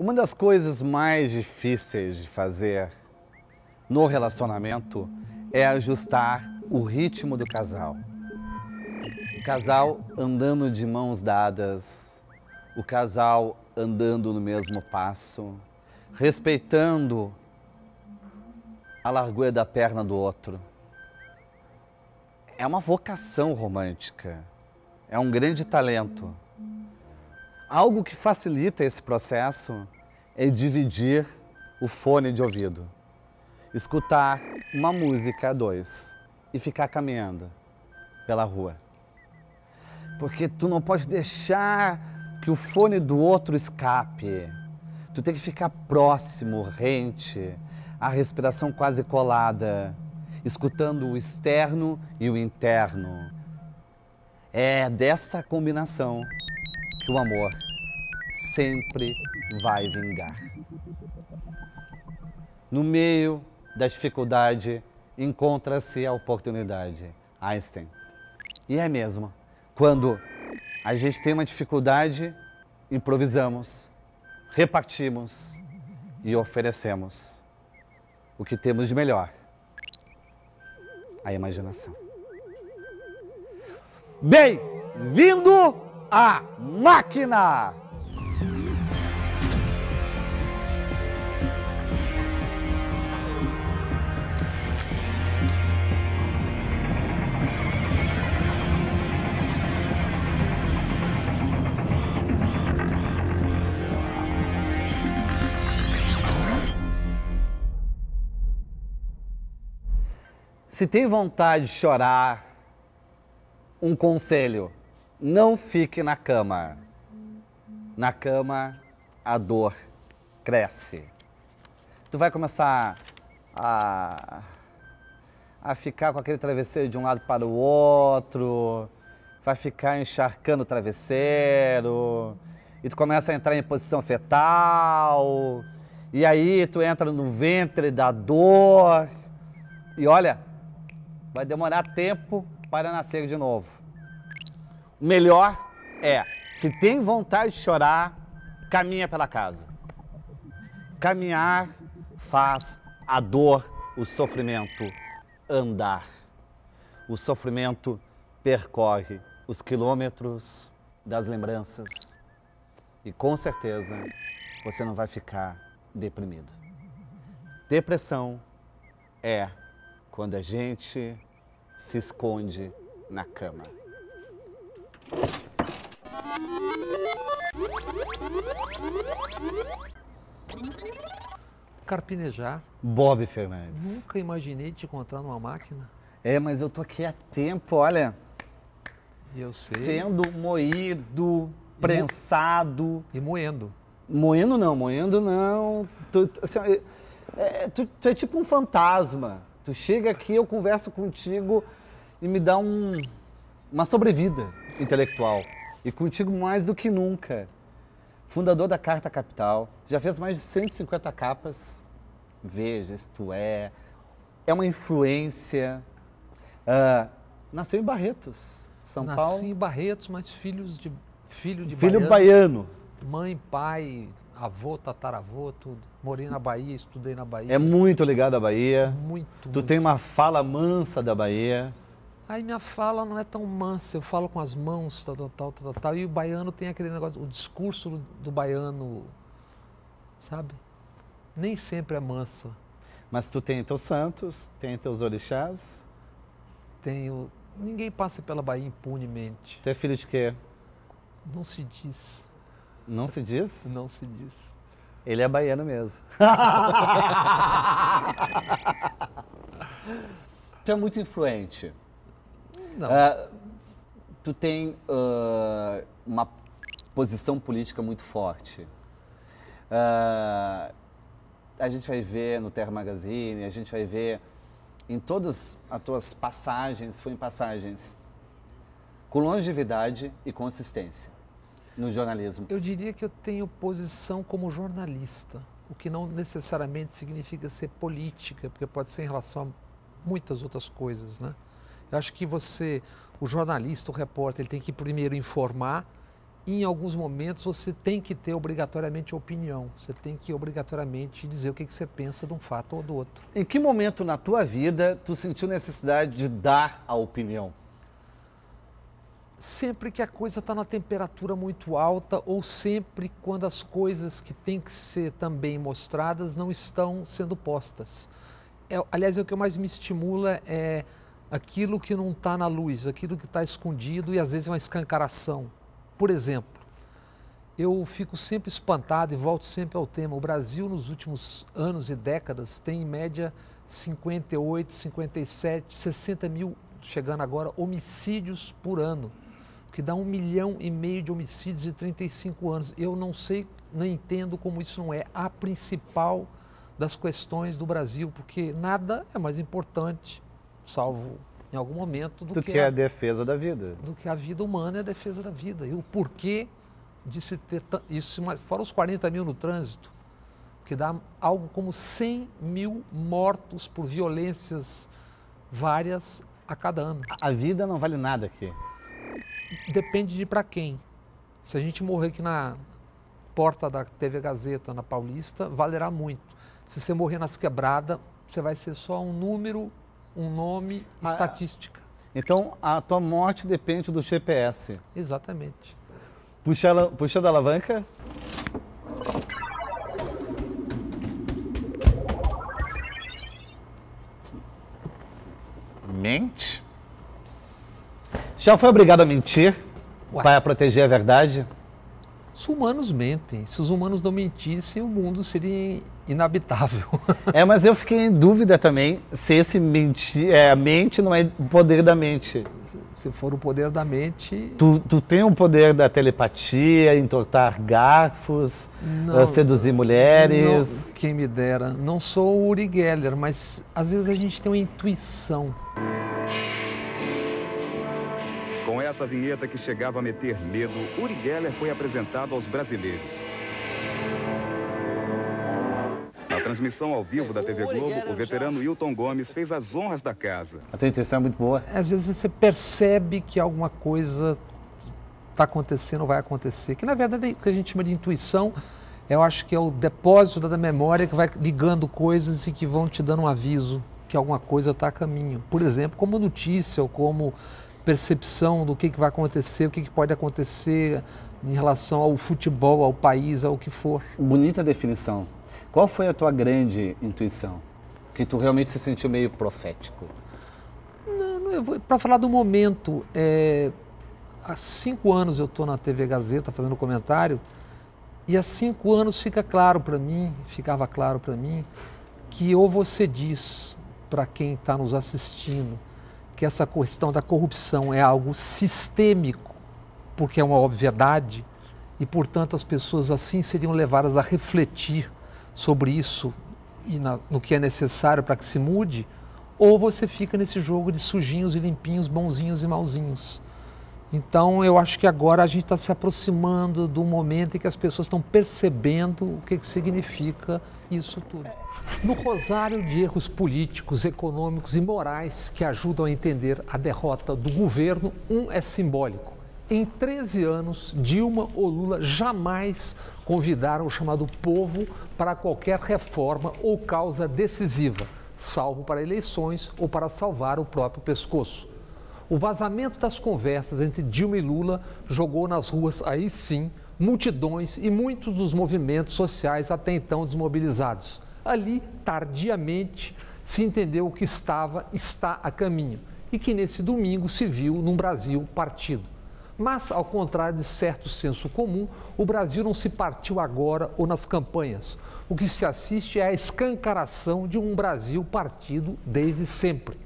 Uma das coisas mais difíceis de fazer no relacionamento é ajustar o ritmo do casal. O casal andando de mãos dadas, o casal andando no mesmo passo, respeitando a largura da perna do outro. É uma vocação romântica, é um grande talento. Algo que facilita esse processo é dividir o fone de ouvido, escutar uma música a dois e ficar caminhando pela rua. Porque tu não pode deixar que o fone do outro escape. Tu tem que ficar próximo, rente, a respiração quase colada, escutando o externo e o interno. É dessa combinação que o amor sempre vai vingar. No meio da dificuldade encontra-se a oportunidade. Einstein. E é mesmo. Quando a gente tem uma dificuldade, improvisamos, repartimos e oferecemos o que temos de melhor, a imaginação. Bem-vindo à máquina! Se tem vontade de chorar, um conselho, não fique na cama. Na cama, a dor cresce. Tu vai começar a ficar com aquele travesseiro de um lado para o outro, vai ficar encharcando o travesseiro, e tu começa a entrar em posição fetal, e aí tu entra no ventre da dor, e olha, vai demorar tempo para nascer de novo. O melhor é, se tem vontade de chorar, caminha pela casa. Caminhar faz a dor, o sofrimento andar. O sofrimento percorre os quilômetros das lembranças e com certeza você não vai ficar deprimido. Depressão é quando a gente se esconde na cama. Carpinejar. Bob Fernandes. Nunca imaginei te encontrar numa máquina. É, mas eu tô aqui há tempo, olha. Eu sei. Sendo moído, prensado. E moendo. Moendo não. Tu é tipo um fantasma. Tu chega aqui, eu converso contigo e me dá uma sobrevida intelectual. E contigo mais do que nunca. Fundador da Carta Capital, já fez mais de 150 capas. Veja, isto é uma influência. Nasceu em Barretos, São Paulo. Nasci em Barretos, mas filho de Filho baiano. Mãe, pai, avô, tataravô, tudo. Morei na Bahia, estudei na Bahia. É muito ligado à Bahia. Muito. Tem uma fala mansa da Bahia. Aí minha fala não é tão mansa, eu falo com as mãos, tal. E o baiano tem aquele negócio, o discurso do baiano, sabe? Nem sempre é mansa. Mas tu tem teus santos, tem teus orixás? Tenho. Ninguém passa pela Bahia impunemente. Tu é filho de quê? Não se diz. Não se diz? Não se diz. Ele é baiano mesmo. Tu é muito influente. Não. Tu tem uma posição política muito forte. A gente vai ver no Terra Magazine, a gente vai ver em todas as tuas passagens, foi em passagens com longevidade e consistência no jornalismo. Eu diria que eu tenho posição como jornalista, o que não necessariamente significa ser política, porque pode ser em relação a muitas outras coisas, né? Eu acho que o jornalista, o repórter, ele tem que primeiro informar E em alguns momentos você tem que ter obrigatoriamente opinião. Você tem que obrigatoriamente dizer o que você pensa de um fato ou do outro. Em que momento na tua vida tu sentiu necessidade de dar a opinião? Sempre que a coisa está na temperatura muito alta ou sempre quando as coisas que têm que ser também mostradas não estão sendo postas. Aliás, o que mais me estimula é aquilo que não está na luz, aquilo que está escondido e às vezes é uma escancaração. Por exemplo, eu fico sempre espantado e volto sempre ao tema. O Brasil, nos últimos anos e décadas, tem em média 58, 57, 60 mil, chegando agora, homicídios por ano, o que dá 1,5 milhão de homicídios em 35 anos. Eu não sei, não entendo como isso não é a principal das questões do Brasil, porque nada é mais importante, salvo em algum momento, do que a defesa da vida. Do que a vida humana é a defesa da vida. E o porquê de se ter isso, fora os 40 mil no trânsito, que dá algo como 100 mil mortos por violências várias a cada ano. A vida não vale nada aqui. Depende de para quem. Se a gente morrer aqui na porta da TV Gazeta, na Paulista, valerá muito. Se você morrer nas quebradas, você vai ser só um número, um nome, estatística. Então, a tua morte depende do GPS. Exatamente. Puxa da alavanca. Mente. Já foi obrigado a mentir para proteger a verdade? Os humanos mentem. Se os humanos não mentissem, o mundo seria inabitável. Mas eu fiquei em dúvida também se esse mentir, a mente não é o poder da mente. Se for o poder da mente... Tu tem o poder da telepatia, entortar garfos, seduzir mulheres... Não, quem me dera. Não sou o Uri Geller, mas às vezes a gente tem uma intuição. Com essa vinheta que chegava a meter medo, Uri Geller foi apresentado aos brasileiros. Na transmissão ao vivo da TV Globo, o veterano Hilton Gomes fez as honras da casa. A tua intuição é muito boa. Às vezes você percebe que alguma coisa está acontecendo ou vai acontecer. Que na verdade o que a gente chama de intuição, eu acho que é o depósito da memória que vai ligando coisas e que vão te dando um aviso que alguma coisa está a caminho. Por exemplo, como notícia ou como percepção do que vai acontecer, o que pode acontecer em relação ao futebol, ao país, ao que for. Bonita definição. Qual foi a tua grande intuição? Que tu realmente se sentiu meio profético? Para falar do momento, há 5 anos eu estou na TV Gazeta fazendo comentário e há 5 anos ficava claro para mim, que ou você diz para quem está nos assistindo que essa questão da corrupção é algo sistêmico, porque é uma obviedade, e, portanto, as pessoas assim seriam levadas a refletir sobre isso e no que é necessário para que se mude, ou você fica nesse jogo de sujinhos e limpinhos, bonzinhos e mauzinhos. Então, eu acho que agora a gente está se aproximando do momento em que as pessoas estão percebendo o que significa isso tudo. No rosário de erros políticos, econômicos e morais que ajudam a entender a derrota do governo, um é simbólico. Em 13 anos, Dilma ou Lula jamais convidaram o chamado povo para qualquer reforma ou causa decisiva, salvo para eleições ou para salvar o próprio pescoço. O vazamento das conversas entre Dilma e Lula jogou nas ruas, aí sim, multidões e muitos dos movimentos sociais até então desmobilizados. Ali, tardiamente, se entendeu o que está a caminho e que nesse domingo se viu num Brasil partido. Mas, ao contrário de certo senso comum, o Brasil não se partiu agora ou nas campanhas. O que se assiste é a escancaração de um Brasil partido desde sempre.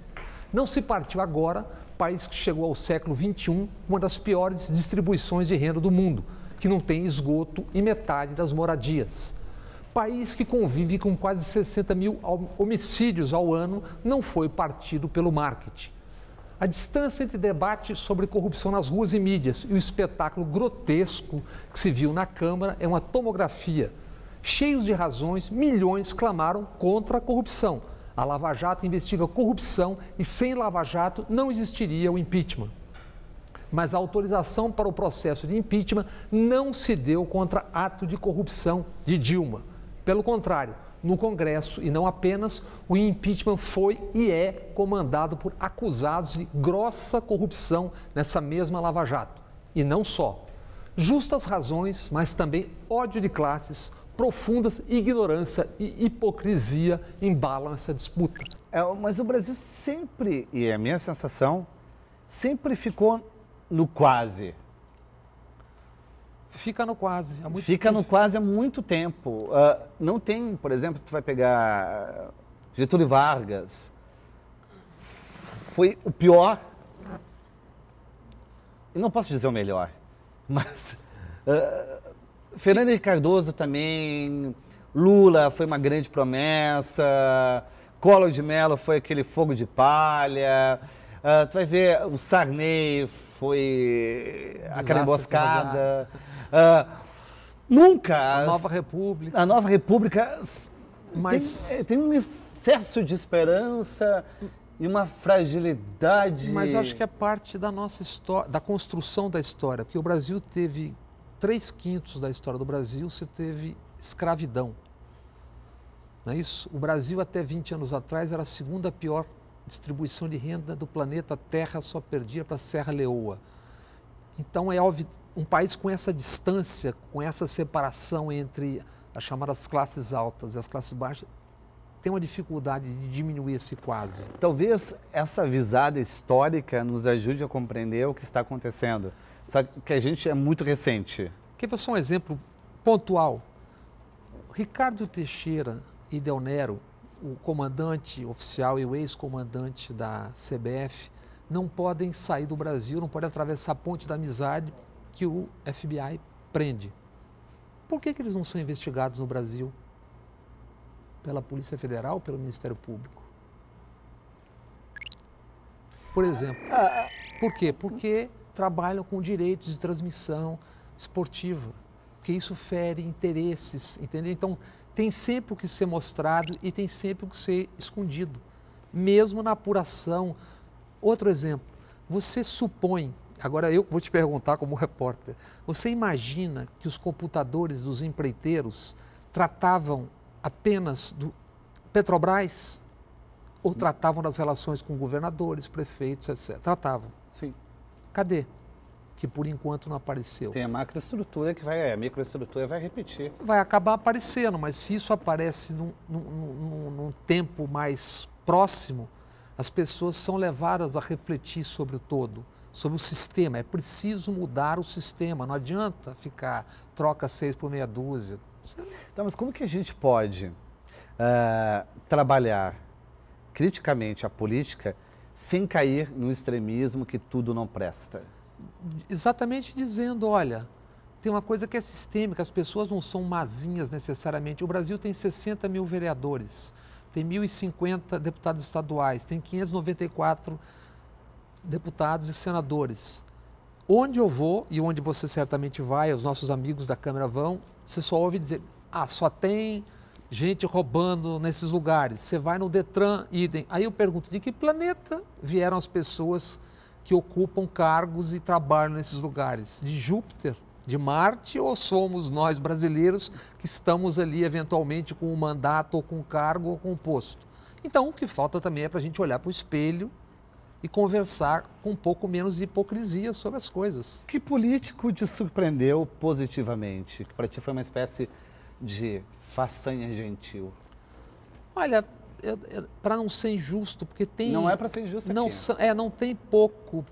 Não se partiu agora, país que chegou ao século XXI, uma das piores distribuições de renda do mundo, que não tem esgoto e metade das moradias. País que convive com quase 60 mil homicídios ao ano, não foi partido pelo marketing. A distância entre debate sobre corrupção nas ruas e mídias e o espetáculo grotesco que se viu na Câmara é uma tomografia. Cheios de razões, milhões clamaram contra a corrupção. A Lava Jato investiga corrupção e sem Lava Jato não existiria o impeachment. Mas a autorização para o processo de impeachment não se deu contra ato de corrupção de Dilma. Pelo contrário, no Congresso, e não apenas, o impeachment foi e é comandado por acusados de grossa corrupção nessa mesma Lava Jato. E não só. Justas razões, mas também ódio de classes, profundas ignorância e hipocrisia embalam essa disputa. Mas o Brasil sempre, e é a minha sensação, sempre ficou no quase. Fica no quase. Há muito Fica tempo. no quase há muito tempo. Não tem, por exemplo, tu vai pegar Getúlio Vargas, foi o pior, e não posso dizer o melhor, mas Fernando Henrique Cardoso também, Lula foi uma grande promessa, Collor de Mello foi aquele fogo de palha, tu vai ver o Sarney foi aquela emboscada. Nunca. A Nova República. A Nova República Mas tem um excesso de esperança e uma fragilidade. Mas acho que é parte da nossa história, da construção da história, porque o Brasil teve 3/5 da história do Brasil, você teve escravidão. Não é isso? O Brasil até 20 anos atrás era a segunda pior distribuição de renda do planeta Terra, só perdia para a Serra Leoa. Então é óbvio, um país com essa distância, com essa separação entre as chamadas classes altas e as classes baixas, tem uma dificuldade de diminuir esse quase. Talvez essa visada histórica nos ajude a compreender o que está acontecendo. Só que a gente é muito recente. Quer ver só um exemplo pontual? Ricardo Teixeira e Del Nero, o comandante oficial e o ex-comandante da CBF, não podem sair do Brasil, não podem atravessar a ponte da amizade que o FBI prende. Por que eles não são investigados no Brasil? Pela Polícia Federal ou pelo Ministério Público? Por exemplo. Por quê? Porque trabalham com direitos de transmissão esportiva, porque isso fere interesses, entendeu? Então, tem sempre o que ser mostrado e tem sempre o que ser escondido, mesmo na apuração. Outro exemplo, você supõe, agora eu vou te perguntar como repórter, você imagina que os computadores dos empreiteiros tratavam apenas do Petrobras ou tratavam das relações com governadores, prefeitos, etc? Tratavam. Sim. Cadê? Que por enquanto não apareceu. Tem a macroestrutura que vai, a microestrutura vai repetir. Vai acabar aparecendo, mas se isso aparece num tempo mais próximo, as pessoas são levadas a refletir sobre o todo, sobre o sistema. É preciso mudar o sistema, não adianta ficar troca 6 por meia dúzia. Então, mas como que a gente pode trabalhar criticamente a política sem cair no extremismo que tudo não presta? Exatamente dizendo, olha, tem uma coisa que é sistêmica, as pessoas não são mazinhas necessariamente. O Brasil tem 60 mil vereadores, tem 1.050 deputados estaduais, tem 594 deputados e senadores. Onde eu vou, e onde você certamente vai, os nossos amigos da Câmara vão, você só ouve dizer, só tem gente roubando nesses lugares. Você vai no Detran, idem. Aí eu pergunto, de que planeta vieram as pessoas que ocupam cargos e trabalham nesses lugares? De Júpiter? De Marte? Ou somos nós brasileiros que estamos ali eventualmente com um mandato ou com um cargo ou com um posto? Então o que falta também é para a gente olhar para o espelho e conversar com um pouco menos de hipocrisia sobre as coisas. Que político te surpreendeu positivamente? Que para ti foi uma espécie de façanha gentil? Olha, para não ser injusto, porque tem... Não é para ser injusto aqui. Não tem pouco...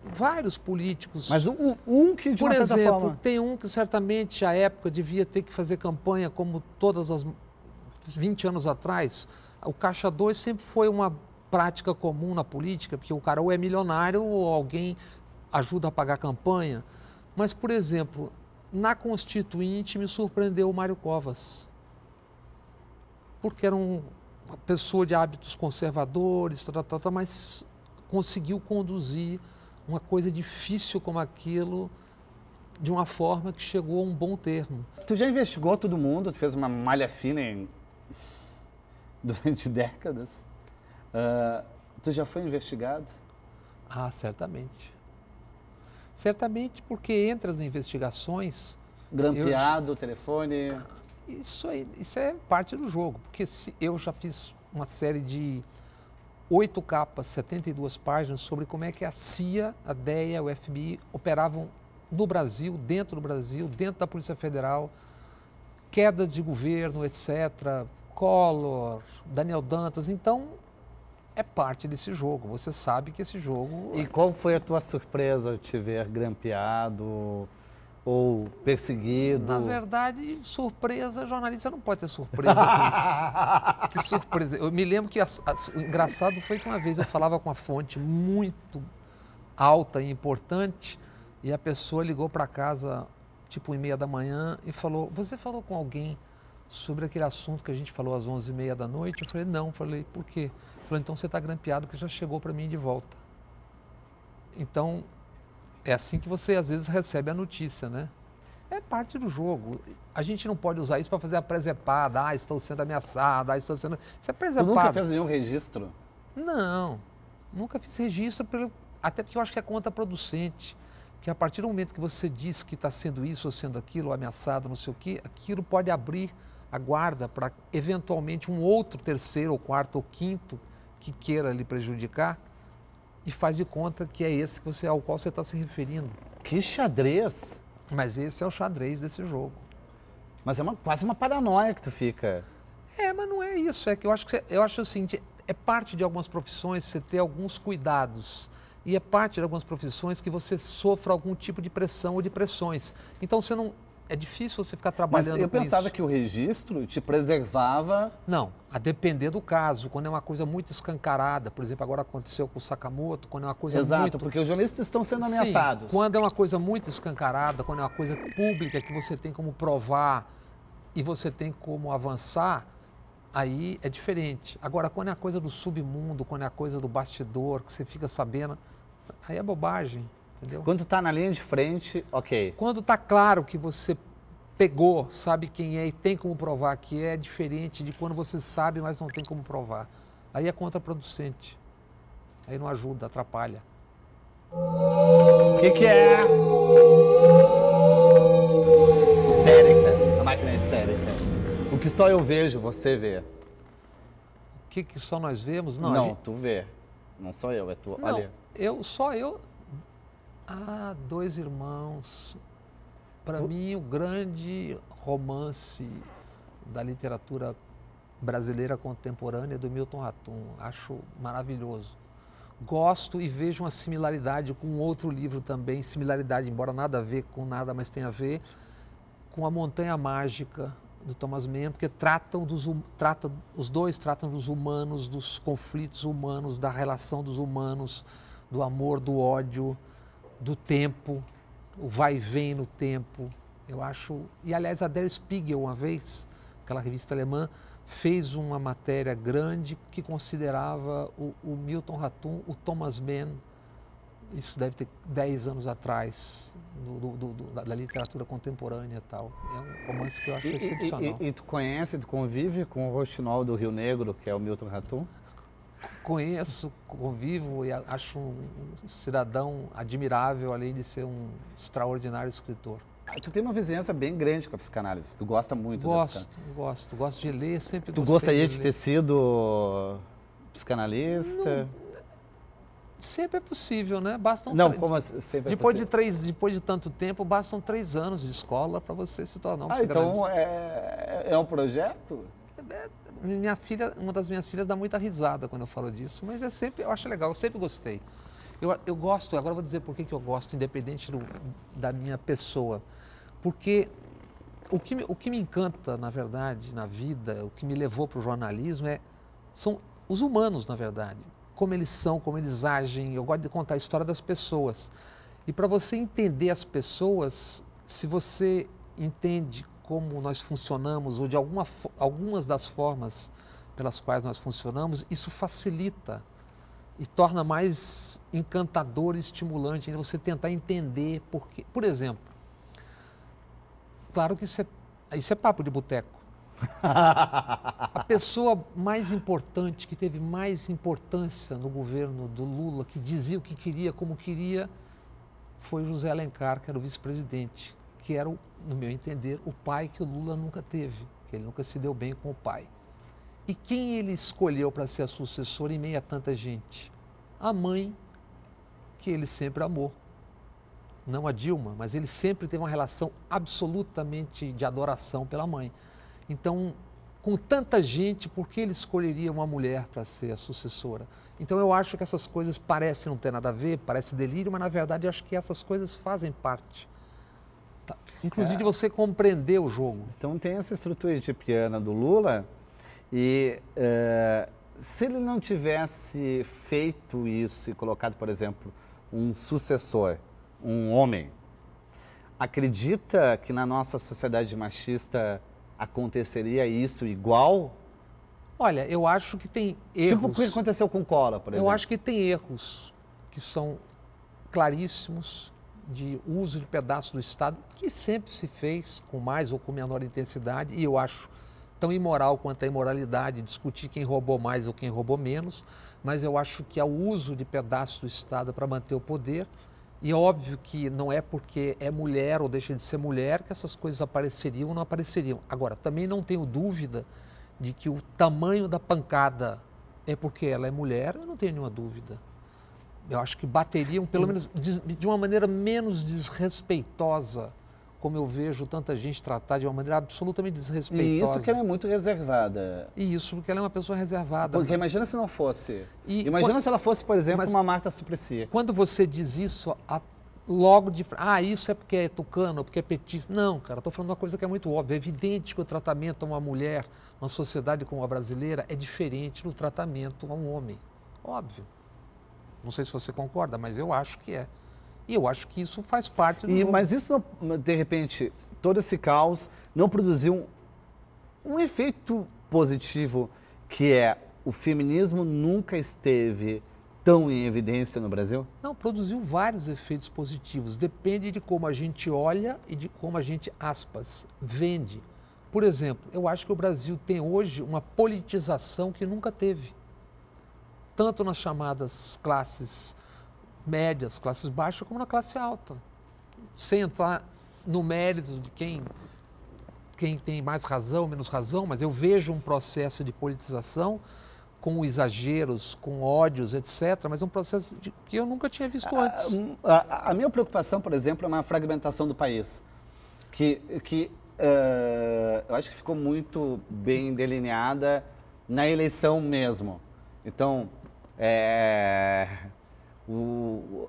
Vários políticos... Mas um que de uma certa forma... Por exemplo, tem um que certamente à época devia ter que fazer campanha como todas as 20 anos atrás. O Caixa 2 sempre foi uma prática comum na política, porque o cara ou é milionário ou alguém ajuda a pagar a campanha. Mas, por exemplo, na Constituinte me surpreendeu o Mário Covas. Porque era uma pessoa de hábitos conservadores, mas conseguiu conduzir uma coisa difícil como aquilo de uma forma que chegou a um bom termo. Tu já investigou todo mundo? Tu fez uma malha fina durante décadas? Tu já foi investigado? Certamente. Certamente porque entre as investigações... Grampeado, telefone... Isso é parte do jogo, porque eu já fiz uma série de 8 capas, 72 páginas, sobre como é que a CIA, a DEA, o FBI operavam no Brasil, dentro da Polícia Federal, queda de governo, etc., Collor, Daniel Dantas. Então, é parte desse jogo. Você sabe que esse jogo... E qual foi a tua surpresa ao te ver grampeado ou perseguido? Na verdade, surpresa, jornalista não pode ter surpresa com isso. Que surpresa. Eu me lembro que o engraçado foi que uma vez eu falava com uma fonte muito alta e importante e a pessoa ligou para casa, tipo 1h30 da manhã e falou, você falou com alguém sobre aquele assunto que a gente falou às 11h30 da noite? Eu falei, não. Falei, por quê? Falou, então você está grampeado porque já chegou para mim de volta. Então, é assim que você às vezes recebe a notícia, né? É parte do jogo. A gente não pode usar isso para fazer a presepada. Estou sendo ameaçado, estou sendo... Isso é presepada. Tu nunca fez nenhum registro? Não, nunca fiz registro, até porque eu acho que é contraproducente. Que a partir do momento que você diz que está sendo isso ou sendo aquilo, ou ameaçado, não sei o quê, aquilo pode abrir a guarda para, eventualmente, um outro terceiro, ou quarto, ou quinto que queira lhe prejudicar e faz de conta que é esse ao qual você está se referindo. Que xadrez! Mas esse é o xadrez desse jogo. Mas é quase uma paranoia que tu fica. Mas não é isso. É que eu acho o seguinte, é parte de algumas profissões você ter alguns cuidados. E é parte de algumas profissões que você sofra algum tipo de pressão ou de pressões. Então você não... É difícil você ficar trabalhando com isso. Mas eu pensava que o registro te preservava... Não, a depender do caso. Quando é uma coisa muito escancarada, por exemplo, agora aconteceu com o Sakamoto, quando é uma coisa Exato, muito... porque os jornalistas estão sendo ameaçados. Sim, quando é uma coisa muito escancarada, quando é uma coisa pública que você tem como provar e você tem como avançar, aí é diferente. Agora, quando é a coisa do submundo, quando é a coisa do bastidor, que você fica sabendo, aí é bobagem. Entendeu? Quando está na linha de frente, ok. Quando está claro que você pegou, sabe quem é e tem como provar que é diferente de quando você sabe, mas não tem como provar. Aí é contraproducente. Aí não ajuda, atrapalha. O que é? Histérica. A máquina é histérica. O que só eu vejo, você vê. O que só nós vemos? Não, tu vê. Não sou eu, é tu. Não, olha. Só eu... Dois Irmãos. Para mim, o grande romance da literatura brasileira contemporânea é do Milton Ratum. Acho maravilhoso. Gosto e vejo uma similaridade com outro livro também, similaridade, embora nada a ver com nada, mas tem a ver com A Montanha Mágica, do Thomas Mann, porque os dois tratam dos humanos, dos conflitos humanos, da relação dos humanos, do amor, do ódio, do tempo, o vai e vem no tempo. Eu acho... E, aliás, a Der Spiegel, uma vez, aquela revista alemã, fez uma matéria grande que considerava o Milton Ratum, o Thomas Mann, isso deve ter 10 anos atrás, da literatura contemporânea e tal. É um romance que eu acho excepcional. E tu convive com o roxinol do Rio Negro, que é o Milton Ratum? Conheço, convivo e acho um cidadão admirável, além de ser um extraordinário escritor. Tu tem uma vizinhança bem grande com a psicanálise, tu gosta muito da psicanálise. Gosto de ler, sempre Tu gostei gostaria de ler. ter sido psicanalista? Não, sempre é possível, né? Bastam Como assim, sempre depois é possível? depois de tanto tempo, bastam 3 anos de escola para você se tornar um psicanalista. Então é um projeto? Minha filha, uma das minhas filhas dá muita risada quando eu falo disso, mas eu acho legal, eu sempre gostei. Eu gosto, agora eu vou dizer por que eu gosto, independente da minha pessoa. Porque o que me encanta, na verdade, na vida, o que me levou para o jornalismo são os humanos, na verdade. Como eles são, como eles agem. Eu gosto de contar a história das pessoas. E para você entender as pessoas, se você entende como nós funcionamos, ou de algumas das formas pelas quais nós funcionamos, isso facilita e torna mais encantador e estimulante você tentar entender por quê. Por exemplo, claro que isso é papo de boteco. A pessoa mais importante, que teve mais importância no governo do Lula, que dizia o que queria, como queria, foi José Alencar, que era o vice-presidente, que era, no meu entender, o pai que o Lula nunca teve, que ele nunca se deu bem com o pai. E quem ele escolheu para ser a sucessora em meio a tanta gente? A mãe que ele sempre amou. Não a Dilma, mas ele sempre teve uma relação absolutamente de adoração pela mãe. Então, com tanta gente, por que ele escolheria uma mulher para ser a sucessora? Então, eu acho que essas coisas parecem não ter nada a ver, parece delírio, mas, na verdade, eu acho que essas coisas fazem parte. Tá? Inclusive, você compreender o jogo. Então, tem essa estrutura edipiana do Lula e se ele não tivesse feito isso e colocado, por exemplo, um sucessor, um homem, acredita que na nossa sociedade machista aconteceria isso igual? Olha, eu acho que tem erros. Tipo o que aconteceu com o Collor, por exemplo. Eu acho que tem erros que são claríssimos de uso de pedaços do Estado, que sempre se fez com mais ou com menor intensidade, e eu acho tão imoral quanto a imoralidade discutir quem roubou mais ou quem roubou menos, mas eu acho que há o uso de pedaços do Estado para manter o poder, e é óbvio que não é porque é mulher ou deixa de ser mulher que essas coisas apareceriam ou não apareceriam. Agora, também não tenho dúvida de que o tamanho da pancada é porque ela é mulher, eu não tenho nenhuma dúvida. Eu acho que bateriam, pelo menos de uma maneira menos desrespeitosa, como eu vejo tanta gente tratar de uma maneira absolutamente desrespeitosa. E isso que ela é muito reservada. E isso porque ela é uma pessoa reservada. Porque imagina se não fosse. E imagina se ela fosse, por exemplo, uma Marta Suplicy. Quando você diz isso, logo de... isso é porque é tucano, porque é petista. Não, cara, estou falando uma coisa que é muito óbvia. É evidente que o tratamento a uma mulher, numa sociedade como a brasileira, é diferente do tratamento a um homem. Óbvio. Não sei se você concorda, mas eu acho que é. E eu acho que isso faz parte do jogo. Mas isso, de repente, todo esse caos não produziu um efeito positivo, que é o feminismo nunca esteve tão em evidência no Brasil? Não, produziu vários efeitos positivos. Depende de como a gente olha e de como a gente, aspas, vende. Por exemplo, eu acho que o Brasil tem hoje uma politização que nunca teve. Tanto nas chamadas classes médias, classes baixas, como na classe alta. Sem entrar no mérito de quem tem mais razão, menos razão, mas eu vejo um processo de politização com exageros, com ódios, etc., mas é um processo que eu nunca tinha visto antes. A minha preocupação, por exemplo, é uma fragmentação do país, que eu acho que ficou muito bem delineada na eleição mesmo. Então, o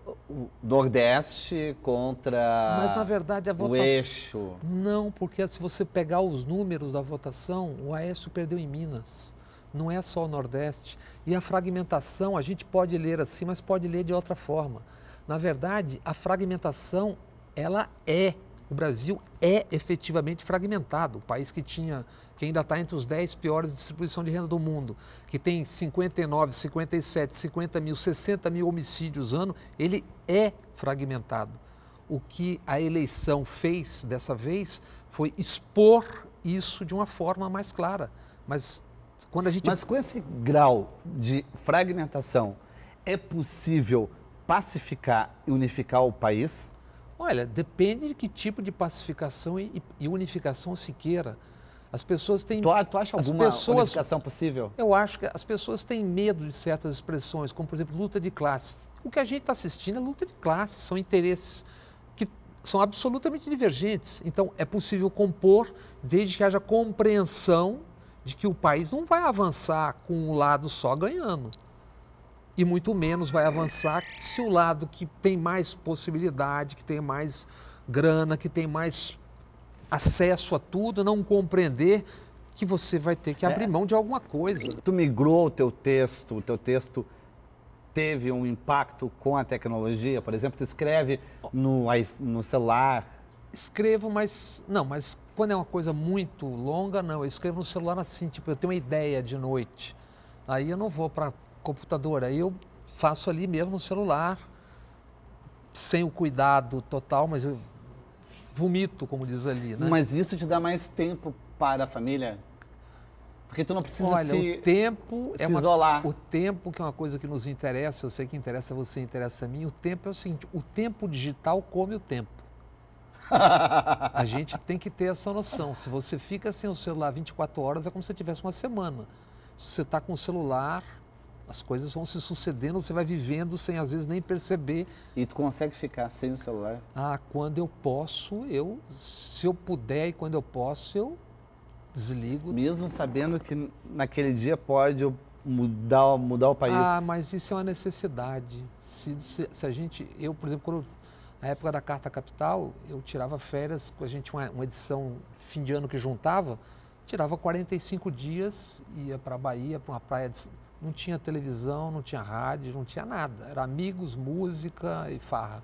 Nordeste contra Mas, na verdade, a votação... o eixo. Não, porque se você pegar os números da votação, o Aécio perdeu em Minas. Não é só o Nordeste. E a fragmentação, a gente pode ler assim, mas pode ler de outra forma. Na verdade, a fragmentação, o Brasil é efetivamente fragmentado. O país que ainda está entre os 10 piores de distribuição de renda do mundo, que tem 59, 57, 50 mil, 60 mil homicídios ano, ele é fragmentado. O que a eleição fez dessa vez foi expor isso de uma forma mais clara. Mas com esse grau de fragmentação, é possível pacificar e unificar o país? Olha, depende de que tipo de pacificação e unificação se queira. As pessoas têm... Tu acha alguma unificação possível? Eu acho que as pessoas têm medo de certas expressões, como, por exemplo, luta de classe. O que a gente está assistindo é luta de classe, são interesses que são absolutamente divergentes. Então, é possível compor desde que haja compreensão de que o país não vai avançar com um lado só ganhando. E muito menos vai avançar se o lado que tem mais possibilidade, que tem mais grana, que tem mais acesso a tudo, não compreender que você vai ter que abrir mão de alguma coisa. Tu migrou o teu texto teve um impacto com a tecnologia? Por exemplo, tu escreve no celular? Escrevo, mas quando é uma coisa muito longa, não. Eu escrevo no celular assim, tipo, eu tenho uma ideia de noite. Aí eu não vou para computador, aí eu faço ali mesmo no celular, sem o cuidado total, mas eu vomito, como diz ali, né? Mas isso te dá mais tempo para a família? Porque tu não precisa Olha, se, o tempo se isolar. O tempo, que é uma coisa que nos interessa, eu sei que interessa a você, interessa a mim, o tempo é o seguinte, o tempo digital come o tempo. A gente tem que ter essa noção. Se você fica sem o celular 24 horas, é como se você tivesse uma semana. Se você está com o celular, as coisas vão se sucedendo, você vai vivendo sem às vezes nem perceber. E tu consegue ficar sem o celular? Ah, quando eu posso, se eu puder e quando eu posso, eu desligo. Mesmo sabendo que naquele dia pode mudar o país? Ah, mas isso é uma necessidade. Se a gente, eu, por exemplo, na época da Carta Capital, eu tirava férias, a gente tinha uma edição fim de ano que juntava, tirava 45 dias, ia para a Bahia, para uma praia, não tinha televisão, não tinha rádio, não tinha nada. Era amigos, música e farra.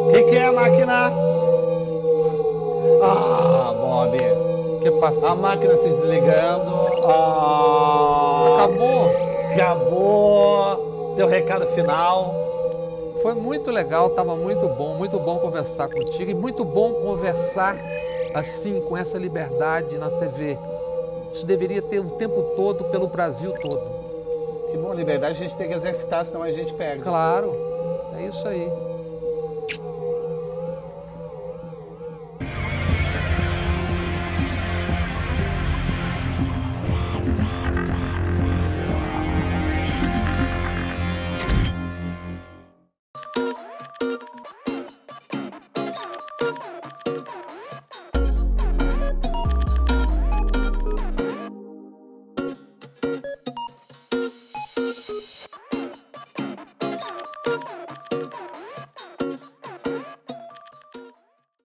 O que é a máquina? Ah, Bob. Que passa? A máquina se desligando. Ah, Acabou. Acabou. Teu recado final. Foi muito legal, estava muito bom conversar contigo e muito bom conversar assim, com essa liberdade na TV. Isso deveria ter o tempo todo, pelo Brasil todo. Que bom, liberdade a gente tem que exercitar, senão a gente perde. Claro, é isso aí.